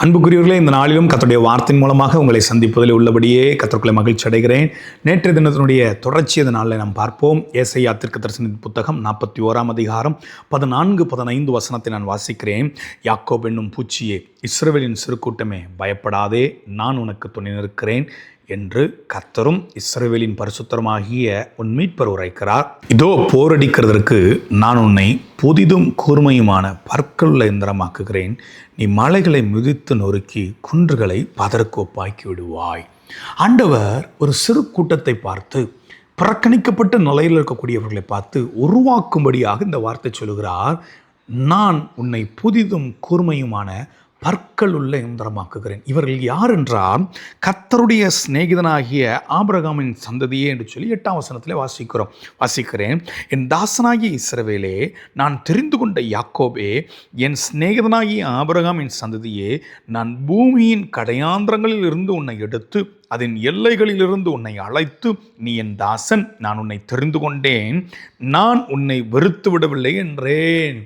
அன்புக்குரியவர்களே, இந்த நாளிலும் கர்த்தருடைய வார்த்தையின் மூலமாக உங்களை சந்திப்பதில் உள்ளபடியே கர்த்தருக்குள்ளே மகிழ்ச்சி அடைகிறேன். நேற்றைய தினத்தினுடைய தொடர்ச்சி இந்த நாளில் நாம் பார்ப்போம். ஏசாயா தீர்க்கதரிசன புத்தகம் 41 அதிகாரம் 14-15 வசனத்தை நான் வாசிக்கிறேன். யாக்கோப் என்னும் பூச்சியே, இஸ்ரவேலின் சிறு கூட்டமே, பயப்படாதே, நான் உனக்கு துணை நிற்கிறேன் என்று கர்த்தரும் இஸ்ரவேலின் பரிசுத்தருமாகிய உன் மீட்பர் உரைக்கிறார். இதோ போரடிக்கிறதற்கு நான் உன்னை புதிதும் கூர்மையுமான பற்களுள்ள இயந்திரமாக்குகிறேன். நீ மலைகளை மிதித்து நொறுக்கி குன்றுகளை பதருக்கு ஒப்பாக்கி விடுவாய். ஆண்டவர் ஒரு சிறு கூட்டத்தை பார்த்து, புறக்கணிக்கப்பட்ட நிலையில் இருக்கக்கூடியவர்களை பார்த்து உருவாக்கும்படியாக இந்த வார்த்தை சொல்கிறார். நான் உன்னை புதிதும் கூர்மையுமான பற்கள் உள்ள இயந்திரமாக்குகிறேன். இவர்கள் யார் என்றால், கர்த்தருடைய சிநேகிதனாகிய ஆபிரகாமின் சந்ததியே என்று சொல்லி 8ஆம் வசனத்திலே வாசிக்கிறேன். என் தாசனாகிய இஸ்ரவேலே, நான் தெரிந்து கொண்ட யாக்கோபே, என் சிநேகிதனாகிய ஆபிரகாமின் சந்ததியே, நான் பூமியின் கடையாந்திரங்களில் இருந்து உன்னை எடுத்து அதன் எல்லைகளிலிருந்து உன்னை அழைத்து, நீ என் தாசன், நான் உன்னை தெரிந்து கொண்டேன், நான் உன்னை வெறுத்து விடவில்லை என்றேன்.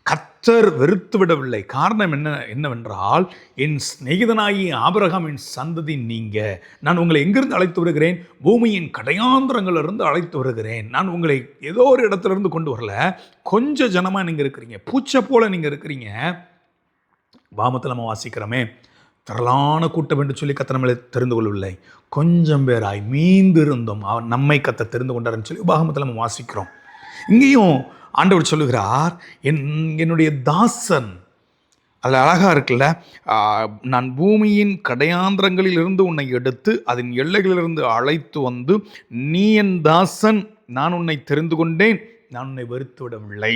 கர்த்தர் வெறுத்து விடவில்லை. காரணம் என்னவென்றால், என் சிநேகிதனாகி ஆபிரகாமின் சந்ததி நீங்க. நான் உங்களை எங்கிருந்து அழைத்து வருகிறேன்? பூமியின் கடையாந்திரங்களிலிருந்து அழைத்து வருகிறேன். நான் உங்களை ஏதோ ஒரு இடத்துலேருந்து கொண்டு வரல. கொஞ்சம் ஜனமாக நீங்கள் இருக்கிறீங்க, பூச்சை போல நீங்கள் இருக்கிறீங்க. வாமத்தில் நம்ம வாசிக்கிறோமே, திரளான கூட்டம் என்று சொல்லி கர்த்தர் நம்மளை தெரிந்து கொள்ளவில்லை, கொஞ்சம் பேராய் மீந்திருந்தோம் அவன் நம்மை கர்த்தர் தெரிந்து கொண்டார்னு சொல்லி பாகமத்தில் நம்ம வாசிக்கிறோம். இங்கேயும் ஆண்டவர் சொல்லுகிறார், என்னுடைய தாசன். அதில் அழகாக இருக்குல்ல, நான் பூமியின் கடையாந்திரங்களில் இருந்து உன்னை எடுத்து அதன் எல்லைகளிலிருந்து அழைத்து வந்து, நீ என் தாசன், நான் உன்னை தெரிந்து கொண்டேன், நான் உன்னை வெறுத்து விடவில்லை.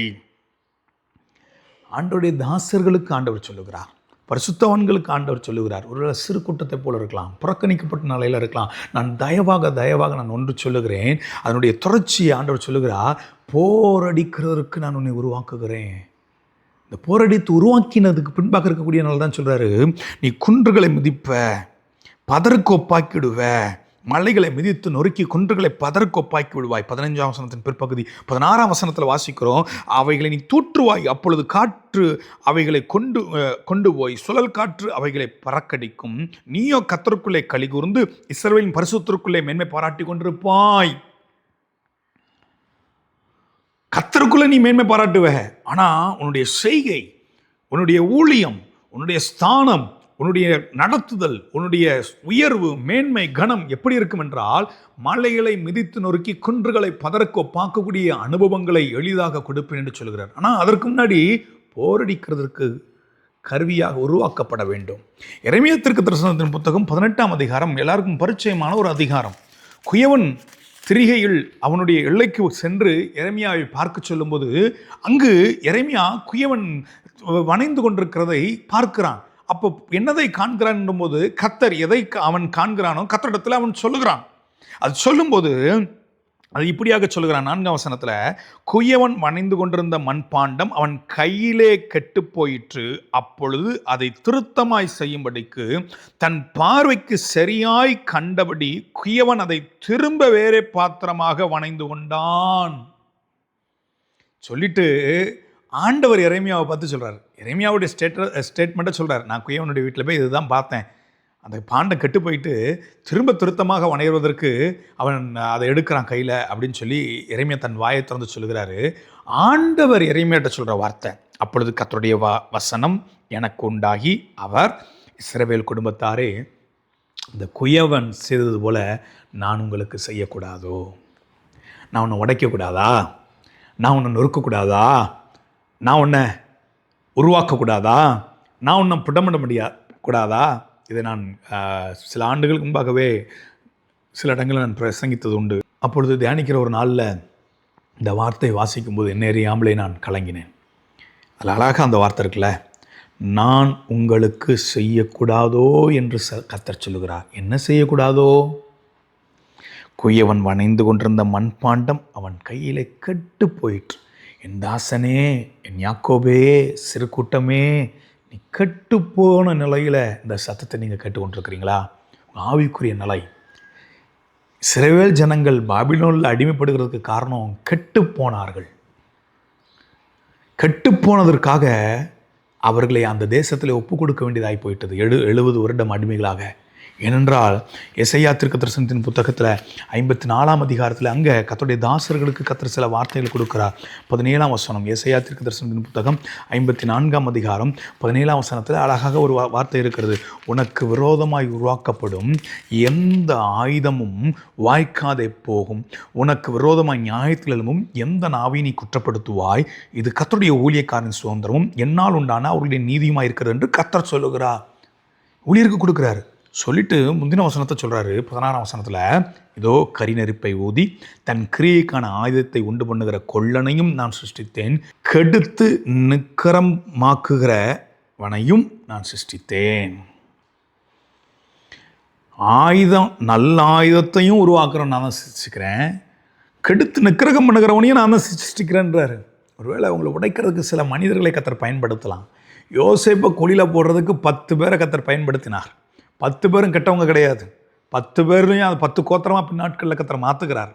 ஆண்டவருடைய தாசர்களுக்கு ஆண்டவர் சொல்லுகிறார், பரிசுத்தவான்களுக்கு ஆண்டவர் சொல்லுகிறார். ஒரு சிறு கூட்டத்தை போல இருக்கலாம், புறக்கணிக்கப்பட்ட நிலையில் இருக்கலாம். நான் தயவாக நான் ஒன்று சொல்லுகிறேன். அதனுடைய தொடர்ச்சியை ஆண்டவர் சொல்லுகிறார், போரடிக்கிறதற்கு நான் உன்னை உருவாக்குகிறேன். இந்த போரடித்து உருவாக்கினதுக்கு பின்பாக இருக்கக்கூடிய நாள் தான் சொல்கிறாரு, நீ குன்றுகளை மிதிப்ப, பதருக்கு ஒப்பாக்கிடுவ, மலைகளை மிதித்து நொறுக்கி குன்றுகளை பதருக்கு ஒப்பாக்கி விடுவாய். 15ஆம் வசனத்தின் பிற்பகுதி 16ஆம் வசனத்தில் வாசிக்கிறோம், அவைகளை நீ தூற்றுவாய், அப்பொழுது காற்று அவைகளை கொண்டு போய் சுழல் காற்று அவைகளை பறக்கடிக்கும். நீயோ கர்த்தருக்குள்ளே களி கூர்ந்து இஸ்ரவேலின் பரிசுத்தருக்குள்ளே மேன்மை பாராட்டி கொண்டிருப்பாய். கர்த்தருக்குள்ளே நீ மேன்மை பாராட்டுவ, ஆனால் உன்னுடைய செய்கை, உன்னுடைய ஊழியம், உன்னுடைய ஸ்தானம், உன்னுடைய நடத்துதல், உன்னுடைய உயர்வு, மேன்மை, கனம் எப்படி இருக்கும் என்றால், மலைகளை மிதித்து நொறுக்கி குன்றுகளை பதற்கு பார்க்கக்கூடிய அனுபவங்களை எளிதாக கொடுப்பேன் என்று சொல்கிறார். ஆனால் அதற்கு முன்னாடி போரடிக்கிறதுக்கு கருவியாக உருவாக்கப்பட வேண்டும். எரேமியா தீர்க்கதரிசனத்தின் புத்தகம் 18ஆம் அதிகாரம் எல்லாருக்கும் பரிச்சயமான ஒரு அதிகாரம். குயவன் திரிகையில் அவனுடைய எல்லைக்கு சென்று எரேமியாவை பார்க்க சொல்லும்போது, அங்கு எரேமியா குயவன் வணைந்து கொண்டிருக்கிறதை பார்க்கிறான். அப்போ என்னதை காண்கிறான் போது, கர்த்தர் எதை அவன் காண்கிறானோ கர்த்தரிடத்தில் அவன் சொல்லுகிறான். அது சொல்லும்போது அது இப்படியாக சொல்லுகிறான். 4ஆம் வசனத்தில், குயவன் வணைந்து கொண்டிருந்த மண்பாண்டம் அவன் கையிலே கெட்டு போயிற்று. அப்பொழுது அதை திருத்தமாய் செய்யும்படிக்கு தன் பார்வைக்கு சரியாய் கண்டபடி குயவன் அதை திரும்ப வேறே பாத்திரமாக வணைந்து கொண்டான். சொல்லிட்டு ஆண்டவர் எரேமியாவை பார்த்து சொல்கிறார். எரேமியாவுடைய ஸ்டேட்மெண்ட்டை சொல்கிறார், நான் குயவனுடைய வீட்டில் போய் இதுதான் பார்த்தேன், அந்த பாண்டம் கெட்டு போயிட்டு திரும்ப திருத்தமாக வணைவதற்கு அவன் அதை எடுக்கிறான் கையில் அப்படின்னு சொல்லி எரேமியா தன் வாயை திறந்து சொல்லுகிறாரு. ஆண்டவர் எரேமியாட்ட சொல்கிற வார்த்தை, அப்பொழுது கர்த்தருடைய வசனம் எனக்கு உண்டாகி, அவர், இஸ்ரவேல் குடும்பத்தாரே, இந்த குயவன் செய்தது போல நான் உங்களுக்கு செய்யக்கூடாதோ? நான் உன்னை உடைக்கக்கூடாதா? நான் உன்னை நொறுக்கக்கூடாதா? நான் உன்னை உருவாக்கக்கூடாதா? நான் உன்னை புடமிட கூடாதா? இதை நான் சில ஆண்டுகளுக்கு முன்பாகவே சில இடங்களில் நான் பிரசங்கித்தது உண்டு. அப்பொழுது தியானிக்கிற ஒரு நாளில் இந்த வார்த்தை வாசிக்கும்போது என்ன அறியாமலே நான் கலங்கினேன். அதில் அழகாக அந்த வார்த்தை இருக்குல்ல, நான் உங்களுக்கு செய்யக்கூடாதோ என்று கர்த்தர் சொல்லுகிறார். என்ன செய்யக்கூடாதோ? குயவன் வணைந்து கொண்டிருந்த மண்பாண்டம் அவன் கையிலே கெட்டு போயிற்று. என் தாசனே, என் யாக்கோபே, சிறு கூட்டமே, நீ கெட்டு போன நிலையில் இந்த சத்தத்தை நீங்கள் கேட்டுக்கொண்டிருக்கிறீங்களா? ஆவிக்குரிய நிலை. இஸ்ரவேல் ஜனங்கள் பாபிலோனில் அடிமைப்படுகிறதுக்கு காரணம் கெட்டு போனார்கள். கெட்டு போனதற்காக அவர்களை அந்த தேசத்தில் ஒப்பு கொடுக்க வேண்டியதாகி போயிட்டது. 70 வருடம் அடிமைகளாக. ஏனென்றால் எசையா தீர்க்கதரிசனத்தின் புத்தகத்தில் 54ஆம் அதிகாரத்தில் அங்கே கர்த்தருடைய தாசர்களுக்கு கர்த்தர் சில வார்த்தைகள் கொடுக்கிறார். 17ஆம் வசனம், எசையா தீர்க்கதரிசனத்தின் புத்தகம் 54ஆம் அதிகாரம் 17ஆம் வசனத்தில் அழகாக ஒரு வார்த்தை இருக்கிறது. உனக்கு விரோதமாய் உருவாக்கப்படும் எந்த ஆயுதமும் வாய்க்காதே போகும், உனக்கு விரோதமாய் நியாயத்தில் எழும்பும் எந்த நாவை நீ குற்றப்படுத்துவாய், இது கர்த்தருடைய ஊழியக்காரன் சுதந்திரமும் என்னால் உண்டான அவருடைய நீதியுமாய் இருக்கிறது என்று கர்த்தர் சொல்லுகிறார். ஊழியருக்கு கொடுக்குறாரு. சொல்லிட்டு முந்தின வசனத்தை சொல்கிறாரு. 16ஆம் வசனத்தில், இதோ கரிநெருப்பை ஊதி தன் கிரியைக்கான ஆயுதத்தை உண்டு பண்ணுகிற கொல்லனையும் நான் சிருஷ்டித்தேன், கெடுத்து நிக்கரமாக்குகிறவனையும் நான் சிருஷ்டித்தேன். ஆயுதம், நல்ல ஆயுதத்தையும் உருவாக்குறவன் நான் தான் சிருஷ்டிக்கிறேன், கெடுத்து நிக்கிரகம் பண்ணுகிறவனையும் நான் தான் சிருஷ்டிக்கிறேன்றாரு. ஒருவேளை அவங்களை உடைக்கிறதுக்கு சில மனிதர்களை கர்த்தர் பயன்படுத்தலாம். யோசேப்பை குழியில் போடுறதுக்கு 10 பேரை கர்த்தர் பயன்படுத்தினார். 10 பேரும் கெட்டவங்க கிடையாது. 10 பேர்லையும் அது 10 கோத்திரமாக பின்னாட்களில் கர்த்தர் மாற்றுக்கிறார்.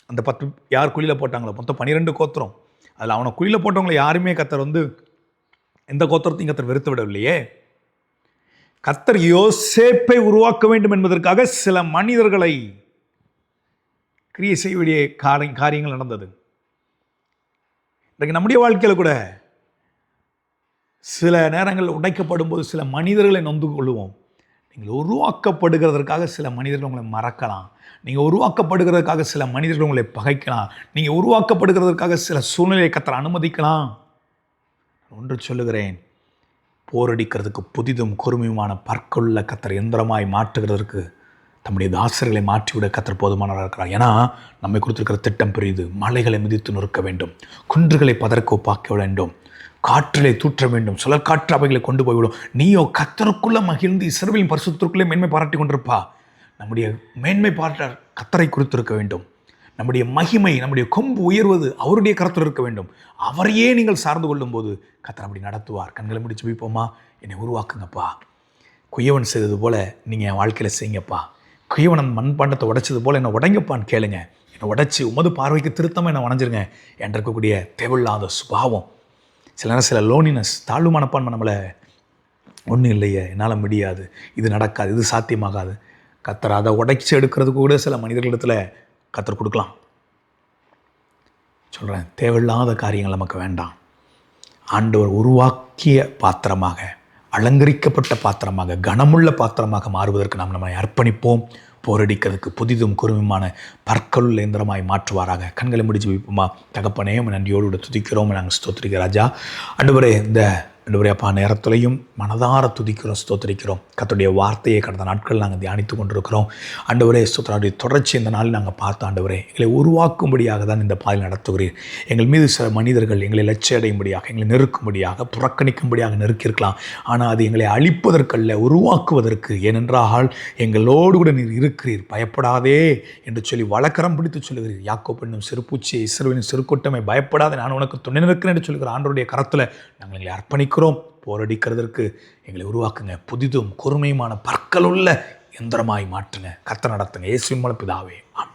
அந்த 10 யார் குழியில் போட்டாங்களோ மொத்தம் 12 கோத்திரம். அதில் அவனை குழியில் போட்டவங்களை யாருமே கர்த்தர் எந்த கோத்திரத்தையும் கர்த்தர் வெறுத்து விடவில்லையே. கர்த்தர் யோசேப்பை உருவாக்க வேண்டும் என்பதற்காக சில மனிதர்களை கிரியை செய்ய வேண்டிய காரியங்கள் நடந்தது. இன்றைக்கு நம்முடைய வாழ்க்கையில் கூட சில நேரங்கள் உடைக்கப்படும் போது சில மனிதர்களை நொந்து கொள்ளுவோம். நீங்கள் உருவாக்கப்படுகிறதற்காக சில மனிதர்கள் உங்களை மறக்கலாம், நீங்கள் உருவாக்கப்படுகிறதுக்காக சில மனிதர்கள் உங்களை பகைக்கலாம், நீங்கள் உருவாக்கப்படுகிறதற்காக சில சூழ்நிலையை கர்த்தர் அனுமதிக்கலாம். ஒன்று சொல்லுகிறேன், போரடிக்கிறதுக்கு புதிதும் பொறுமையுமான பற்களுள்ள கர்த்தர் எந்திரமாய் மாற்றுகிறதற்கு தம்முடைய தாசர்களை மாற்றிவிட கர்த்தர் போதுமானவராக இருக்கிறார். ஏன்னா நம்மை கொடுத்திருக்கிற திட்டம் பெரியது. மலைகளை மிதித்து நொறுக்க வேண்டும், குன்றுகளை பதற்கு ஒப்பாக்க வேண்டும், காற்றிலே தூற்ற வேண்டும், சுழற்காற்று அவைகளை கொண்டு போய்விடும். நீயோ கர்த்தருக்குள்ளே மகிழ்ந்து இஸ்ரவேலின் பரிசுத்தருக்குள்ளே மேன்மை பாராட்டி கொண்டிருப்பா. நம்முடைய மேன்மை பாராட்ட கர்த்தரை குறித்திருக்க வேண்டும். நம்முடைய மகிமை, நம்முடைய கொம்பு உயர்வது அவருடைய கருத்தில் இருக்க வேண்டும். அவரையே நீங்கள் சார்ந்து கொள்ளும் போது கர்த்தர் அப்படி நடத்துவார். கண்களை முடிச்சு வைப்போமா? என்னை உருவாக்குங்கப்பா. குயவன் செய்தது போல் நீங்கள் என் வாழ்க்கையில் செய்யுங்கப்பா. குயவன் மண்பாண்டத்தை உடைச்சது போல் என்னை உடைங்கப்பான்னு கேளுங்க. என்னை உடைச்சி உமது பார்வைக்கு திருத்தமாக என்னை வணைஞ்சிருங்க. என்ற இருக்கக்கூடிய தேவையில்லாத சுபாவம், சில நேரம் சில லோனினஸ், தாழ்வு மனப்பான்மை நம்மளை ஒன்றும் இல்லையே, என்னால் முடியாது, இது நடக்காது, இது சாத்தியமாகாது. கர்த்தர் அதை உடைச்சி எடுக்கிறதுக்கு கூட சில மனிதர்களிடத்தில் கர்த்தர் கொடுக்கலாம். சொல்கிறேன், தேவையில்லாத காரியங்கள் நமக்கு வேண்டாம். ஆண்டவர் உருவாக்கிய பாத்திரமாக, அலங்கரிக்கப்பட்ட பாத்திரமாக, கனமுள்ள பாத்திரமாக மாறுவதற்கு நாம் நம்மை அர்ப்பணிப்போம். போரடிக்கிறதுக்கு புதிதும் குறுமையுமான பற்களுள்ள இயந்திரமாய் மாற்றுவாராக. கண்களை முடிச்சு வைப்போமா? தகப்பனே, நன்றியோடு துதிக்கிறோம், நாங்கள் ஸ்தோத்திரிக்கிறோம் ராஜா. ஆண்டவரே, இந்த ஆண்டவரே அப்பா, நேரத்துலையும் மனதார துதிக்கிறோம், ஸ்தோத்திரிக்கிறோம். கர்த்தருடைய வார்த்தையை கடந்த நாட்கள் நாங்கள் தியானித்து கொண்டிருக்கிறோம். ஆண்டவரே ஸ்தோத்திராவுடைய தொடர்ச்சி இந்த நாளில் நாங்கள் பார்த்தோம். ஆண்டவரே, எங்களை உருவாக்கும்படியாக தான் இந்த பாதையில் நடத்துகிறீர். எங்கள் மீது சில மனிதர்கள் எங்களை லட்சிய அடையும்படியாக, எங்களை நெருக்கும்படியாக, புறக்கணிக்கும்படியாக நெருக்கியிருக்கலாம். ஆனால் அது எங்களை அழிப்பதற்கல்ல, உருவாக்குவதற்கு. ஏனென்றால் எங்களோடு கூட நீர் இருக்கிறீர், பயப்படாதே என்று சொல்லி வழக்கரம் பிடித்து சொல்லுகிறீர். யாக்கோபு என்னும் சிறுபூச்சி, இஸ்ரவேலின் சிறுக்கூட்டமே, பயப்படாதே, நான் உனக்கு துணை நிற்கிறேன் என்று சொல்லுகிற ஆண்டவருடைய கரத்தில் நாங்கள் எங்களை அர்ப்பணிக்கிறோம். போரடிக்கிறதற்கு எங்களை உருவாக்குங்க. புதிதும் கூர்மையுமான பற்களுள்ள எந்திரமாய் மாற்றுங்க. கர்த்தர் நடத்துங்க. இயேசுவின் மூலம் பிதாவே, ஆமென்.